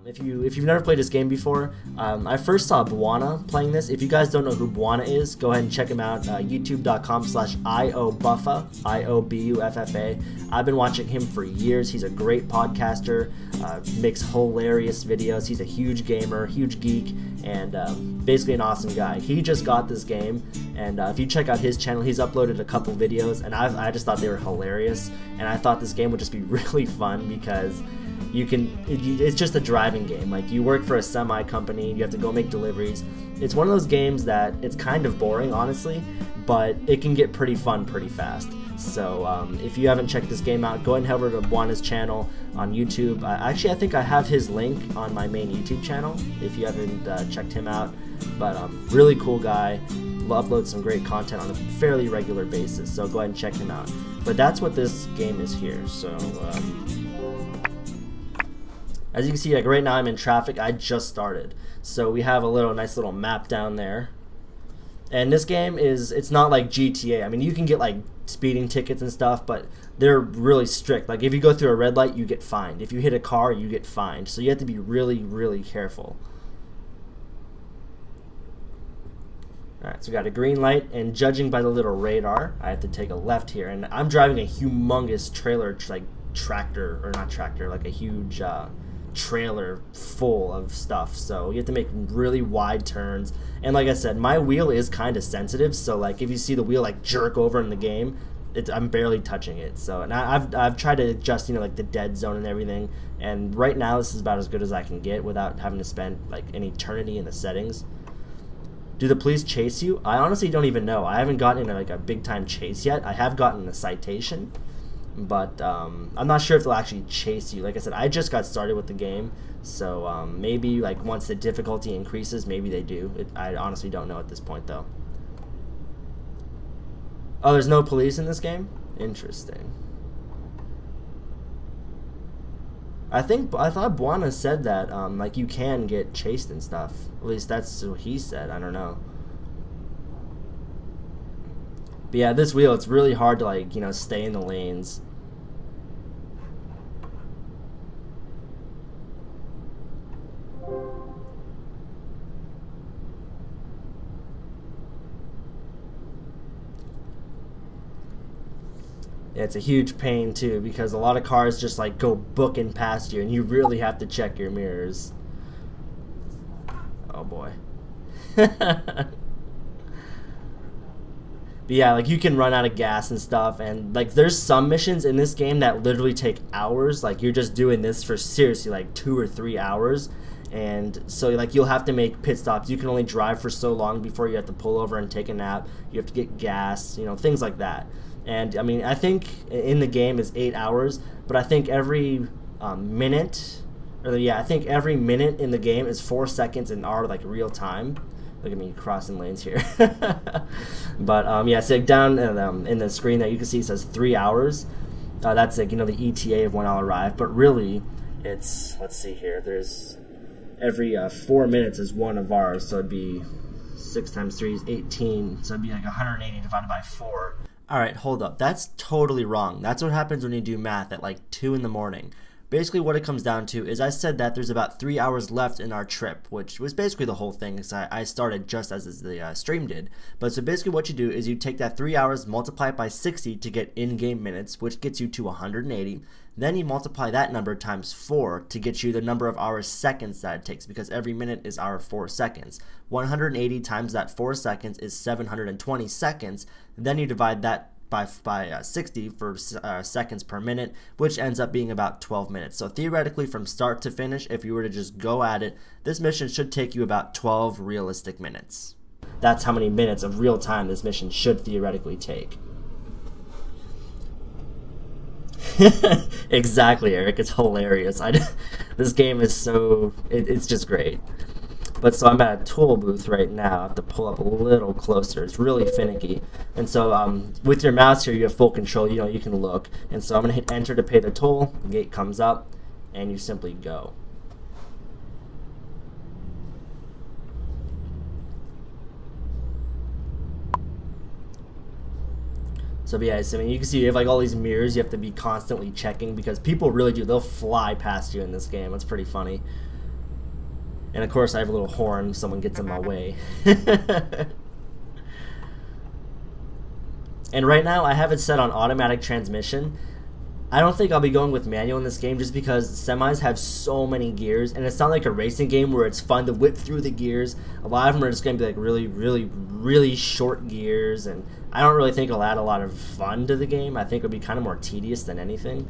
If you've never played this game before, I first saw Buana playing this. If you guys don't know who Buana is, go ahead and check him out. YouTube.com/IOBuffa, IOBUFFA. I've been watching him for years. He's a great podcaster, makes hilarious videos. He's a huge gamer, huge geek, and basically an awesome guy. He just got this game, and if you check out his channel, he's uploaded a couple videos, and I just thought they were hilarious. And I thought this game would just be really fun because it's just a driving game. Like, you work for a semi company, you have to go make deliveries. It's one of those games that it's kind of boring, honestly, but it can get pretty fun pretty fast. So if you haven't checked this game out, go ahead and head over to Buana's channel on YouTube. Actually, I think I have his link on my main YouTube channel if you haven't checked him out. But really cool guy, uploads some great content on a fairly regular basis, so go ahead and check him out. But that's what this game is here. So as you can see, like right now I'm in traffic. I just started, so we have a nice little map down there. And this game it's not like GTA. I mean, you can get like speeding tickets and stuff, but they're really strict. Like, if you go through a red light, you get fined. If you hit a car, you get fined. So you have to be really, really careful. Alright, so we got a green light, and judging by the little radar, I have to take a left here. And I'm driving a humongous trailer, like a huge trailer full of stuff. So you have to make really wide turns. And like I said, my wheel is kind of sensitive, so like if you see the wheel like jerk over in the game, I'm barely touching it. So, and I've tried to adjust, you know, like the dead zone and everything. And right now, this is about as good as I can get without having to spend like an eternity in the settings. Do the police chase you? I honestly don't even know. I haven't gotten in like a big time chase yet. I have gotten a citation, but I'm not sure if they'll actually chase you. Like I said, I just got started with the game, so maybe like once the difficulty increases, maybe they do. I honestly don't know at this point though. Oh, there's no police in this game? Interesting. I thought Buana said that like you can get chased and stuff. At least that's what he said. I don't know. But yeah, this wheel, it's really hard to like, you know, stay in the lanes. It's a huge pain too, because a lot of cars just like go booking past you, and you really have to check your mirrors. Oh boy. But yeah, like you can run out of gas and stuff, and like there's some missions in this game that literally take hours. Like, you're just doing this for seriously like 2 or 3 hours, and so like you'll have to make pit stops. You can only drive for so long before you have to pull over and take a nap. You have to get gas, you know, things like that. And I mean, I think in the game is 8 hours, but I think every minute, or yeah, I think every minute in the game is 4 seconds in our like real time. Look at me crossing lanes here. But yeah, so down in the screen there, you can see it says 3 hours. That's like, you know, the ETA of when I'll arrive. But really, it's, let's see here. There's every 4 minutes is one of ours, so it'd be 6 times 3 is 18. So it'd be like 180 divided by 4. Alright, hold up. That's totally wrong. That's what happens when you do math at like 2 in the morning. Basically what it comes down to is I said that there's about 3 hours left in our trip, which was basically the whole thing, because I started just as the stream did. But so basically what you do is you take that 3 hours, multiply it by 60 to get in-game minutes, which gets you to 180. Then you multiply that number times 4 to get you the number of hours seconds that it takes, because every minute is our 4 seconds. 180 times that 4 seconds is 720 seconds. Then you divide that by 60 for seconds per minute, which ends up being about 12 minutes. So theoretically, from start to finish, if you were to just go at it, this mission should take you about 12 realistic minutes. That's how many minutes of real time this mission should theoretically take. Exactly, Eric. It's hilarious. This game is so... It's just great. But so I'm at a toll booth right now. I have to pull up a little closer. It's really finicky. And so with your mouse here, you have full control. You know, you can look. And so I'm going to hit enter to pay the toll. The gate comes up, and you simply go. So yeah, so, I mean, you can see you have like all these mirrors you have to be constantly checking, because people really do. They'll fly past you in this game. It's pretty funny. And of course I have a little horn if someone gets in my way. And right now I have it set on automatic transmission. I don't think I'll be going with manual in this game just because semis have so many gears, and it's not like a racing game where it's fun to whip through the gears. A lot of them are just going to be like really short gears, and I don't really think it'll add a lot of fun to the game. I think it'll be kind of more tedious than anything.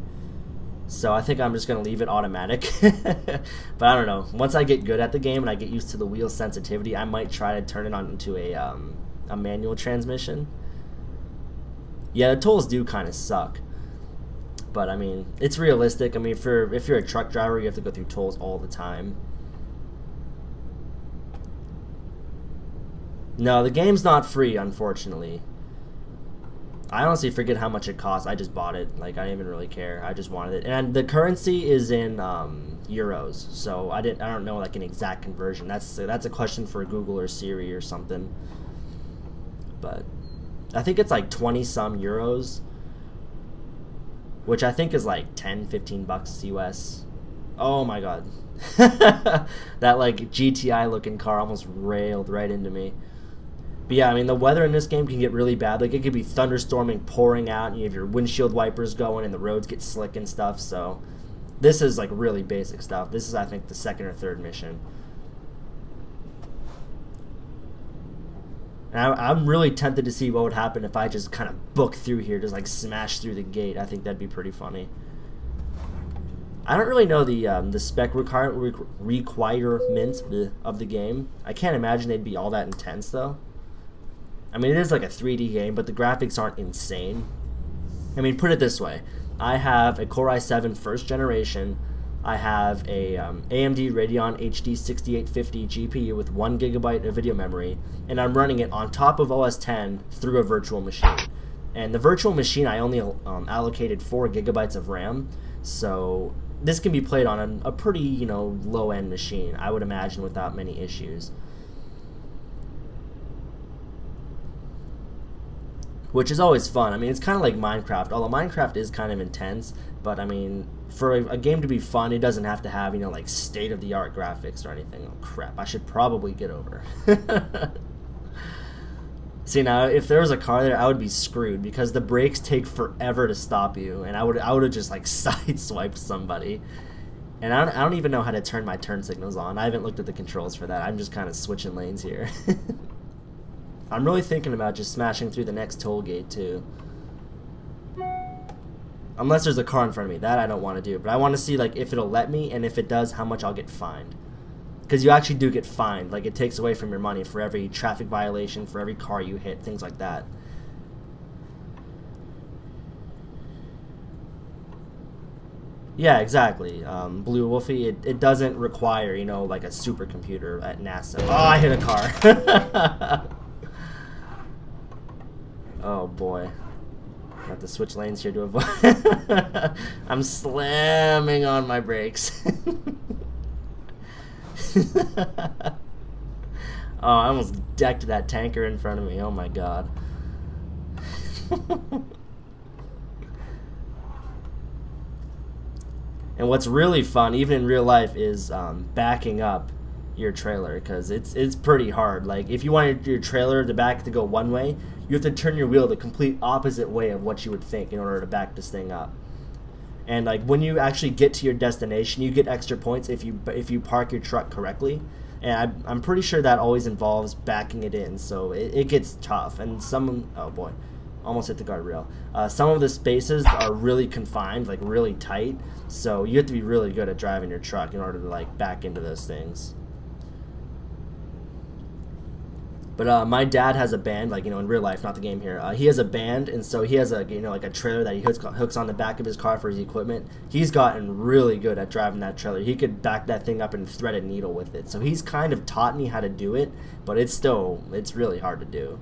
So I think I'm just going to leave it automatic. But I don't know. Once I get good at the game and I get used to the wheel sensitivity, I might try to turn it on into a manual transmission. Yeah, the tolls do kind of suck. But I mean, it's realistic. I mean, if you're a truck driver, you have to go through tolls all the time. No, the game's not free, unfortunately. I honestly forget how much it costs. I just bought it. Like, I didn't even really care. I just wanted it. And the currency is in euros, so I don't know like an exact conversion. That's a question for Google or Siri or something. But I think it's like 20 some euros. Which I think is like 10-15 bucks US. Oh my god. That like GTI looking car almost railed right into me. But yeah, I mean, the weather in this game can get really bad. Like, it could be thunderstorming, pouring out, and you have your windshield wipers going and the roads get slick and stuff. So this is like really basic stuff. This is, I think, the second or third mission. And I'm really tempted to see what would happen if I just kind of book through here, just like smash through the gate. I think that'd be pretty funny. I don't really know the spec requirements of the game. I can't imagine they'd be all that intense though. I mean, it is like a 3D game, but the graphics aren't insane. I mean, put it this way. I have a Core i7 first generation. I have a AMD Radeon HD 6850 GPU with 1 GB of video memory, and I'm running it on top of OS X through a virtual machine. And the virtual machine, I only allocated 4 GB of RAM, so this can be played on a pretty, you know, low-end machine, I would imagine, without many issues. Which is always fun. I mean, it's kind of like Minecraft, although Minecraft is kind of intense, but I mean, for a game to be fun, it doesn't have to have, you know, like state-of-the-art graphics or anything. Oh crap, I should probably get over. See, now, if there was a car there, I would be screwed, because the brakes take forever to stop you, and I would have just, like, sideswiped somebody. And I don't even know how to turn my turn signals on. I haven't looked at the controls for that. I'm just kind of switching lanes here. I'm really thinking about just smashing through the next toll gate, too. Unless there's a car in front of me. That I don't want to do. But I want to see, like, if it'll let me, and if it does, how much I'll get fined. Because you actually do get fined. Like, it takes away from your money for every traffic violation, for every car you hit, things like that. Yeah, exactly. Blue Wolfie, it doesn't require, you know, like a supercomputer at NASA. Oh, I hit a car. Oh, boy. I have to switch lanes here to avoid. I'm slamming on my brakes. Oh, I almost decked that tanker in front of me. Oh my god. And what's really fun, even in real life, is backing up your trailer, because it's pretty hard. Like, if you wanted your trailer to back to go one way, you have to turn your wheel the complete opposite way of what you would think in order to back this thing up. And like, when you actually get to your destination, you get extra points if you park your truck correctly. And I'm pretty sure that always involves backing it in, so it gets tough. And oh boy, almost hit the guardrail. Some of the spaces are really confined, like really tight, so you have to be really good at driving your truck in order to like back into those things. But my dad has a band, like, you know, in real life, not the game here. He has a band, and so he has a, you know, like a trailer that he hooks on the back of his car for his equipment. He's gotten really good at driving that trailer. He could back that thing up and thread a needle with it. So he's kind of taught me how to do it, but it's really hard to do.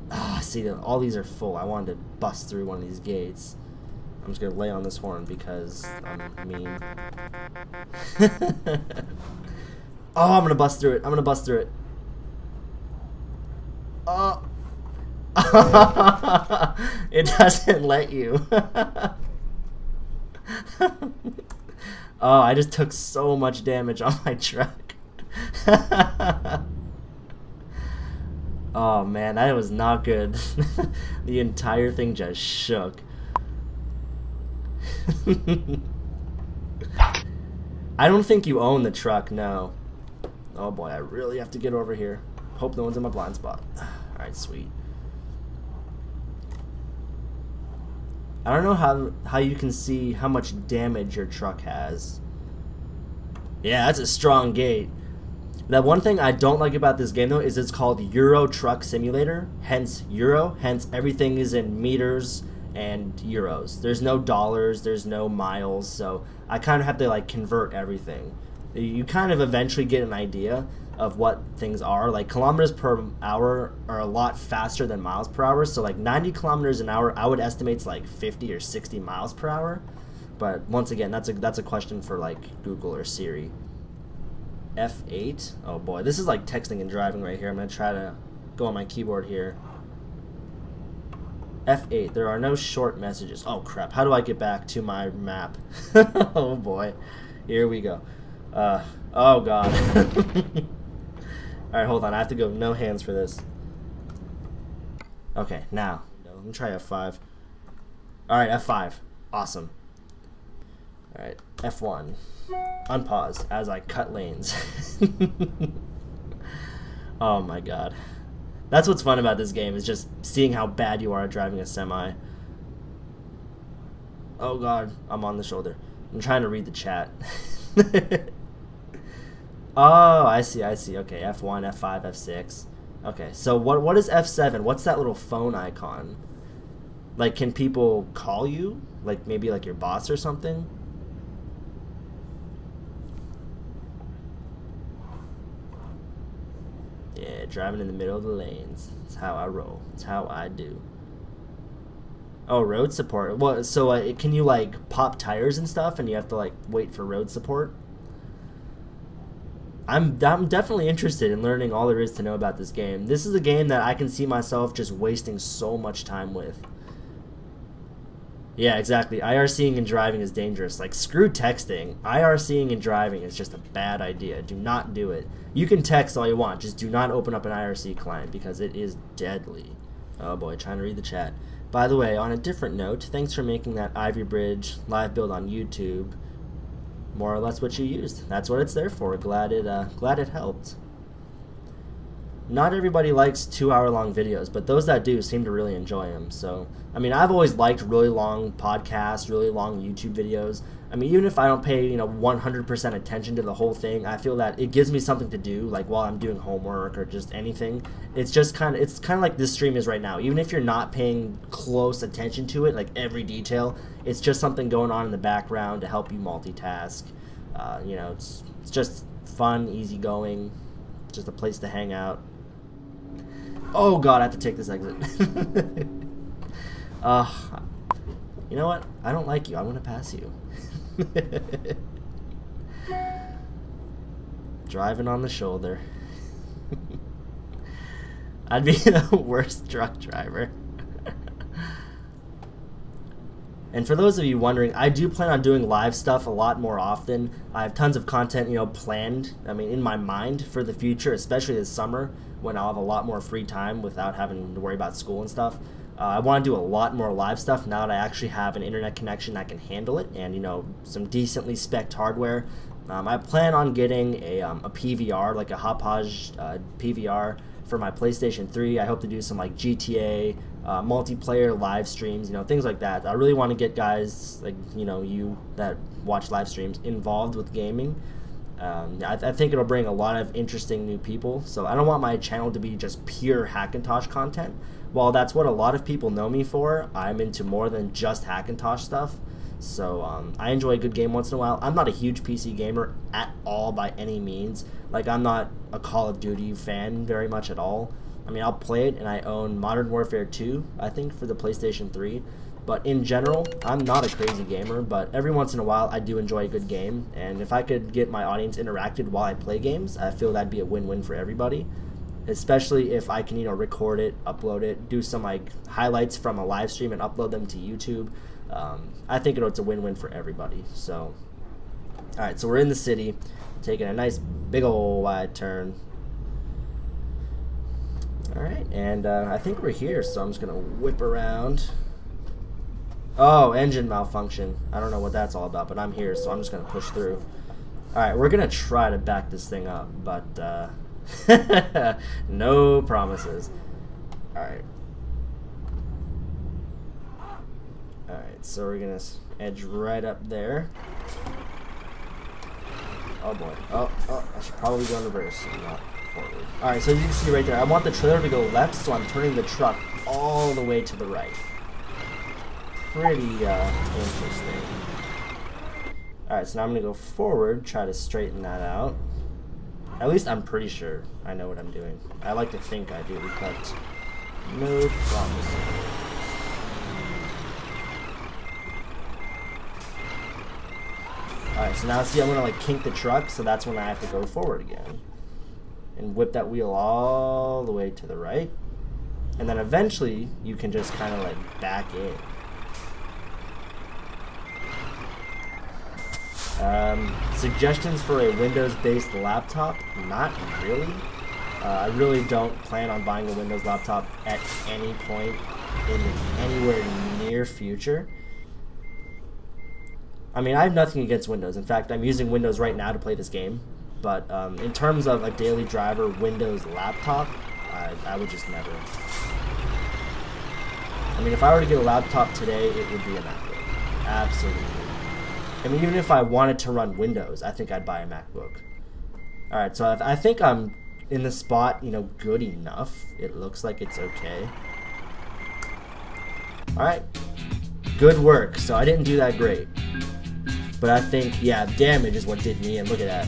Ah, see, all these are full. I wanted to bust through one of these gates. I'm just gonna lay on this horn because I'm mean. Oh, I'm gonna bust through it. I'm gonna bust through it. Oh. It doesn't let you. Oh, I just took so much damage on my truck. Oh man, that was not good. The entire thing just shook. I don't think you own the truck, no. Oh boy, I really have to get over here. Hope no one's in my blind spot. Alright, sweet. I don't know how you can see how much damage your truck has. Yeah, that's a strong gate. That one thing I don't like about this game though is it's called Euro Truck Simulator, hence Euro, hence everything is in meters and euros. There's no dollars, there's no miles, so I kind of have to like convert everything. You kind of eventually get an idea of what things are. Like kilometers per hour are a lot faster than miles per hour, so like 90 kilometers an hour I would estimate it's like 50 or 60 miles per hour. But once again, that's a question for like Google or Siri. F8. Oh boy, this is like texting and driving right here. I'm gonna try to go on my keyboard here. F8. There are no short messages. Oh crap, how do I get back to my map? Oh boy, here we go. Oh god. Alright, hold on, I have to go no hands for this. Okay, now let me try F5. Alright, F5. Awesome. Alright, F1. Unpause as I cut lanes. Oh my god. That's what's fun about this game, is just seeing how bad you are at driving a semi. Oh god, I'm on the shoulder. I'm trying to read the chat. Oh, I see. Okay, F1, F5, F6. Okay, so what is F7? What's that little phone icon? Like, can people call you? Like, maybe like your boss or something? Yeah, driving in the middle of the lanes. That's how I roll. That's how I do. Oh, road support. Well, so can you like pop tires and stuff, and you have to like wait for road support? I'm definitely interested in learning all there is to know about this game. This is a game that I can see myself just wasting so much time with. Yeah, exactly. IRCing and driving is dangerous. Like, screw texting. IRCing and driving is just a bad idea. Do not do it. You can text all you want. Just do not open up an IRC client because it is deadly. Oh boy, trying to read the chat. By the way, on a different note, thanks for making that Ivy Bridge live build on YouTube more or less what you used. That's what it's there for. Glad it helped. Not everybody likes 2-hour-long videos, but those that do seem to really enjoy them. So, I mean, I've always liked really long podcasts, really long YouTube videos. I mean, even if I don't pay, 100% attention to the whole thing, I feel that it gives me something to do, like while I'm doing homework or just anything. It's kind of like this stream is right now. Even if you're not paying close attention to it, like every detail, it's just something going on in the background to help you multitask. It's just fun, easygoing, just a place to hang out. Oh god, I have to take this exit. You know what? I don't like you. I'm gonna pass you. Driving on the shoulder. I'd be the worst truck driver. And for those of you wondering, I do plan on doing live stuff a lot more often. I have tons of content, planned, in my mind for the future, especially this summer when I'll have a lot more free time without having to worry about school and stuff. I want to do a lot more live stuff now that I actually have an internet connection that can handle it and, some decently spec'd hardware. I plan on getting a PVR, like a Hauppauge PVR for my PlayStation 3. I hope to do some like GTA, multiplayer live streams, things like that. I really want to get guys like, you that watch live streams involved with gaming. I think it'll bring a lot of interesting new people. So I don't want my channel to be just pure Hackintosh content. While that's what a lot of people know me for, I'm into more than just Hackintosh stuff. So I enjoy a good game once in a while. I'm not a huge PC gamer at all by any means. Like, I'm not a Call of Duty fan very much at all. I'll play it, and I own Modern Warfare 2, I think, for the PlayStation 3. But in general, I'm not a crazy gamer, but every once in a while I do enjoy a good game. And if I could get my audience interacted while I play games, I feel that'd be a win-win for everybody. Especially if I can, record it, upload it, do some like highlights from a live stream and upload them to YouTube. I think it's a win-win for everybody. So Alright, so we're in the city, taking a nice big ol' wide turn. Alright, and I think we're here, so I'm just gonna whip around. Oh, engine malfunction. I don't know what that's all about, but I'm here, so I'm just gonna push through. Alright, we're gonna try to back this thing up, but no promises. Alright. Alright, so we're gonna edge right up there. Oh boy. Oh, I should probably go in reverse and not forward. Alright, so as you can see right there, I want the trailer to go left, so I'm turning the truck all the way to the right. Pretty interesting. Alright, so now I'm going to go forward, try to straighten that out. At least I'm pretty sure I know what I'm doing. I like to think I do, but no promises. Alright, so now see I'm going to like kink the truck, so that's when I have to go forward again. And whip that wheel all the way to the right. And then eventually you can just kind of like back in. Suggestions for a Windows-based laptop? Not really. I really don't plan on buying a Windows laptop at any point in anywhere near future. I mean, I have nothing against Windows. In fact, I'm using Windows right now to play this game. But in terms of a daily driver Windows laptop, I would just never. I mean, if I were to get a laptop today, it would be a MacBook. Absolutely. I mean, even if I wanted to run Windows, I think I'd buy a MacBook. Alright, so I think I'm in the spot, you know, good enough. It looks like it's okay. Alright. Good work. So I didn't do that great. But I think, yeah, damage is what did me in. Look at that.